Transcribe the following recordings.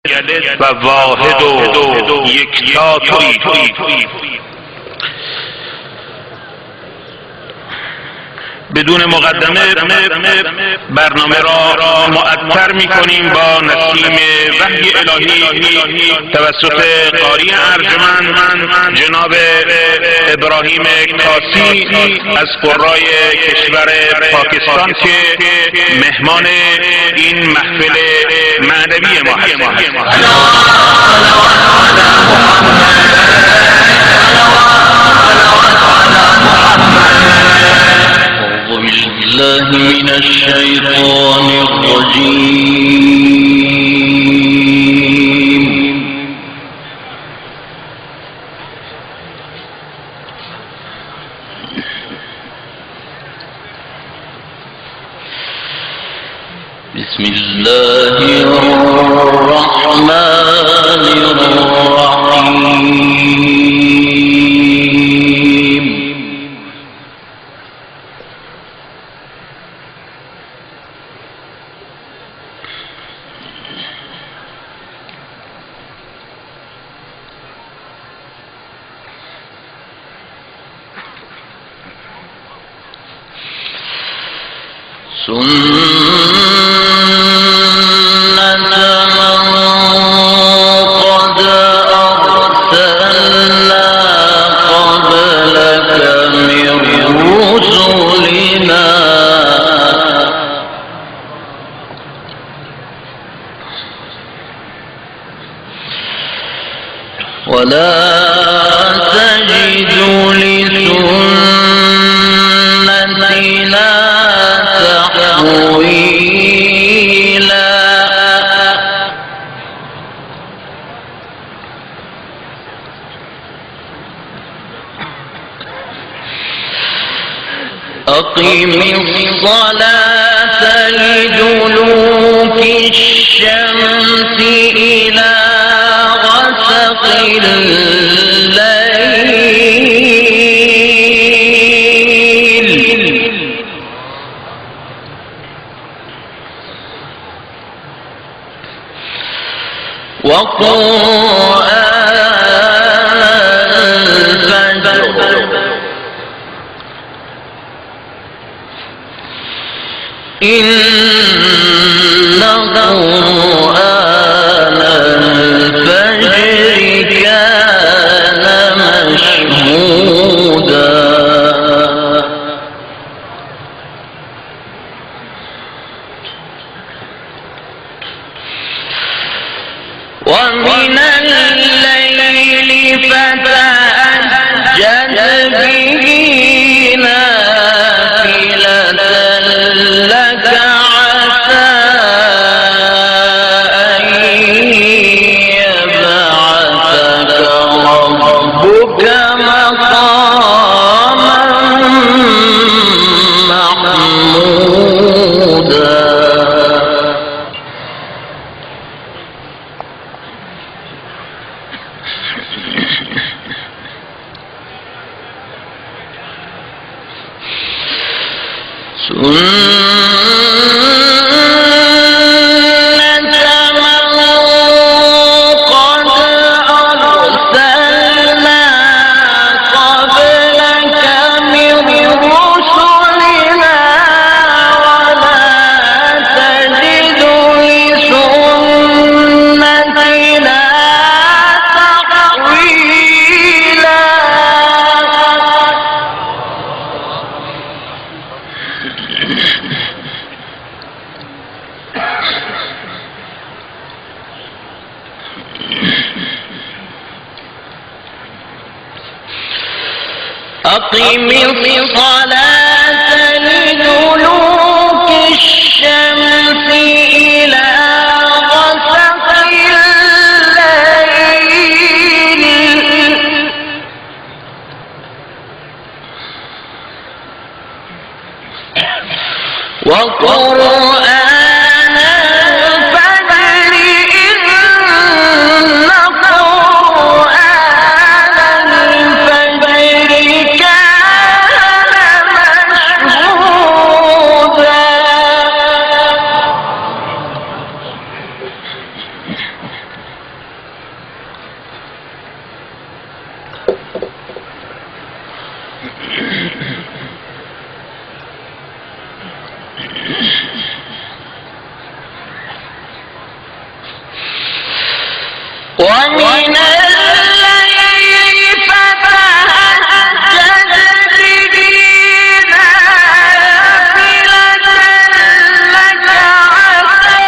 و واحد و یکتا تویی. بدون مقدمه برنامه را معطر می‌کنیم با نسیم وحی الهی توسط قاری ارجمند جناب ابراهیم کاسی از قرای کشور پاکستان که مهمان این محفل معنوی ما هستند. بالله من الشيطان الرجيم. بسم الله الرحمن الرحيم. ولا تجد لسنتنا تحويلا. أقم الصلاة لدلوك الشمس إلى غسق الليل وقرآن الفجر إن قرآن الفجر كان مشهودا. ومن الليل فتهجد به نافلة لك عسى أن يبعثك ربك مقاما محمودا. أقم الصلاة لدلوك الشمس إلى غسق الليل وقرآن الفجر إن قرآن الفجر كان ومن الليل فتهجد به نافلة لك عسى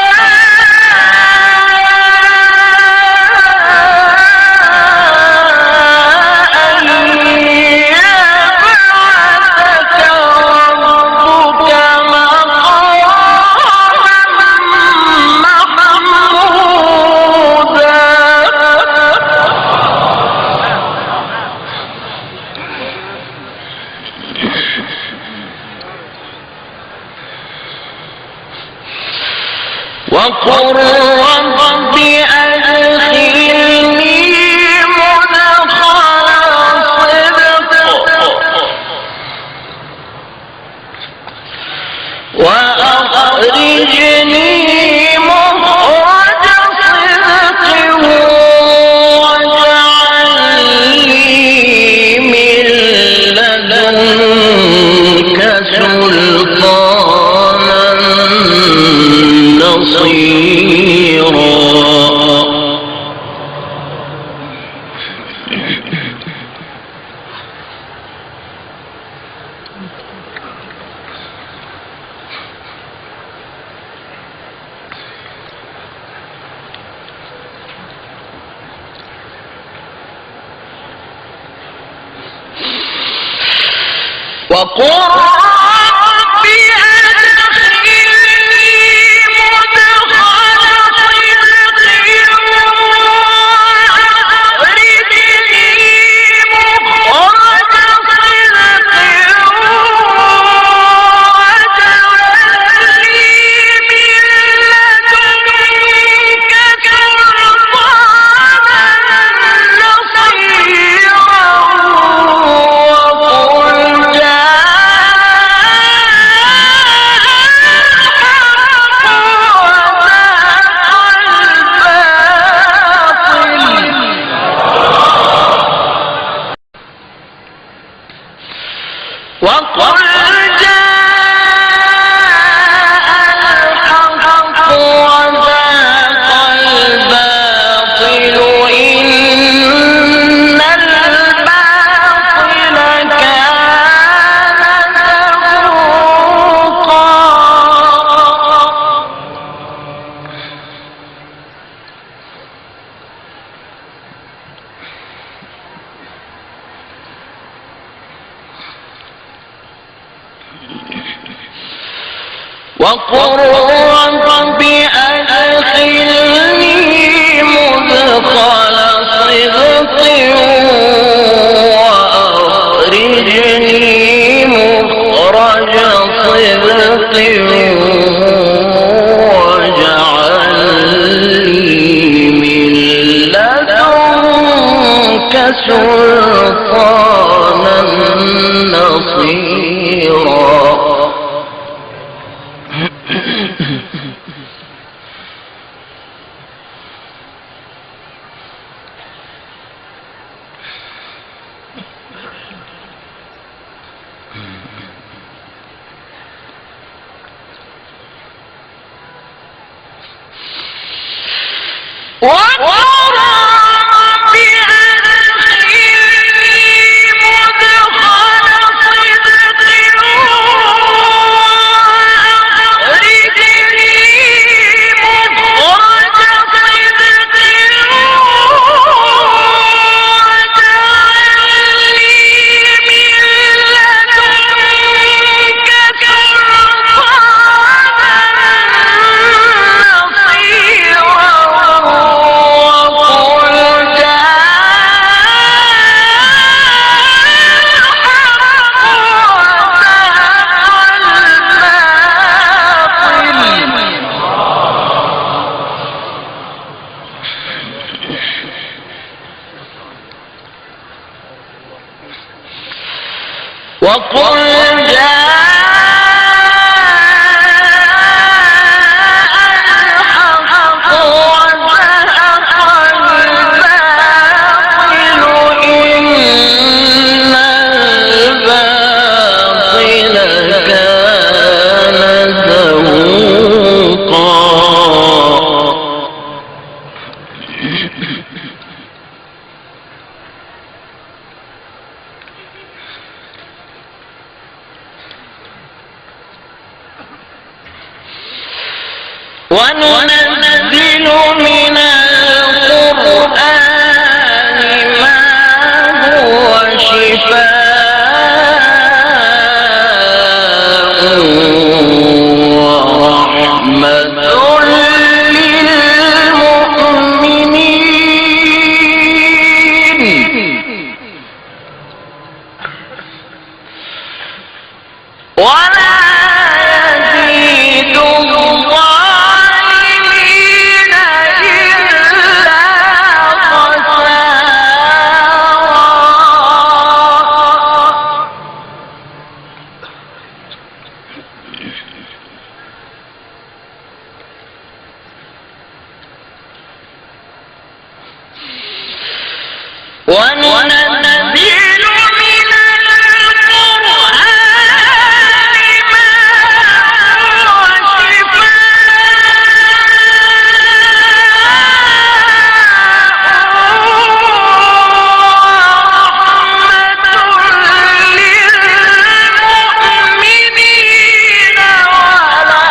أن يبعثك ربك مقاما محمودا. وقل رب أدخلني مدخل صدق وأخرجني مخرج صدق واجعل لي من لدنك سلطانا نصيرا. وقل رب أدخلني مدخل صدق وأخرجني مخرج صدق واجعل لي من لدنك سلطانا نصيرا. وقل الحق وزهق الباطل إن الباطل كان زهوقا. وقل رب أدخلني مدخل صدق وأخرجني مخرج صدق واجعل لي من لدنك سلطانا نصيرا. وقل الحق وزهق الباطل إن الباطل كان زهوقا. وننزل من القرآن ما هو شفاء ورحمة للمؤمنين ولا يزيد الظالمين إلا خسارا. وننزل من القرآن ما هو للمؤمنين ولا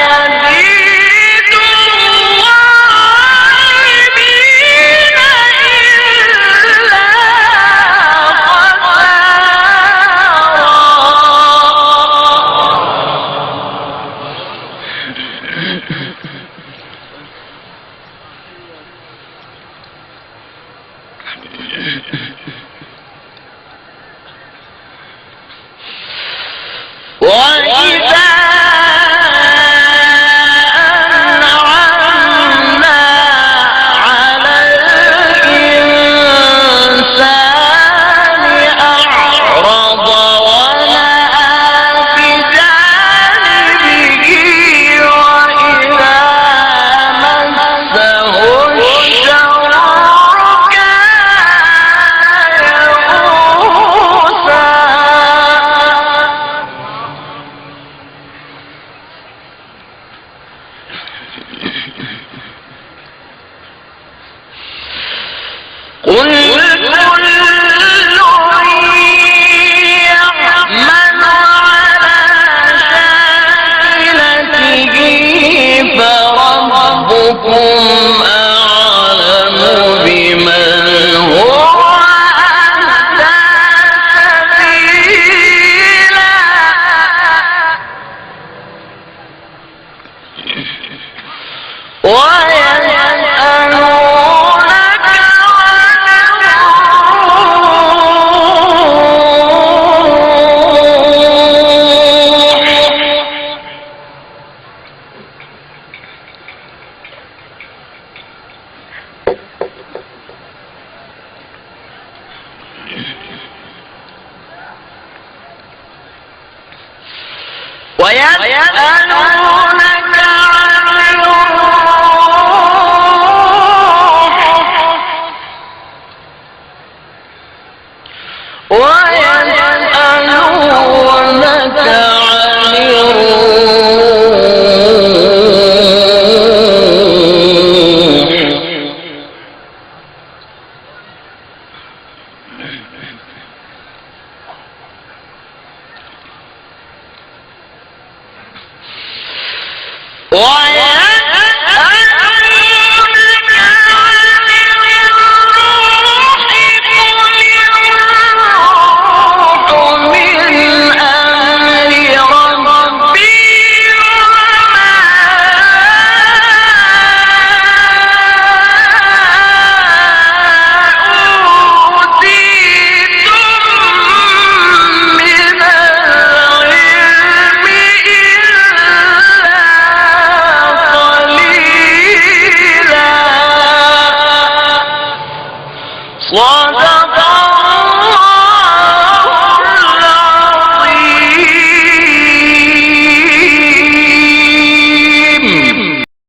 يزيد الظالمين إلا وإذا أنعمنا على الإنسان أعرض ونأى بجانبه وإذا مسه الشر كان يئوسا. قل كل يعمل على شاكلته فربكم أعلم بمن هو أهدى سبيلا. ويسألونك عن الروح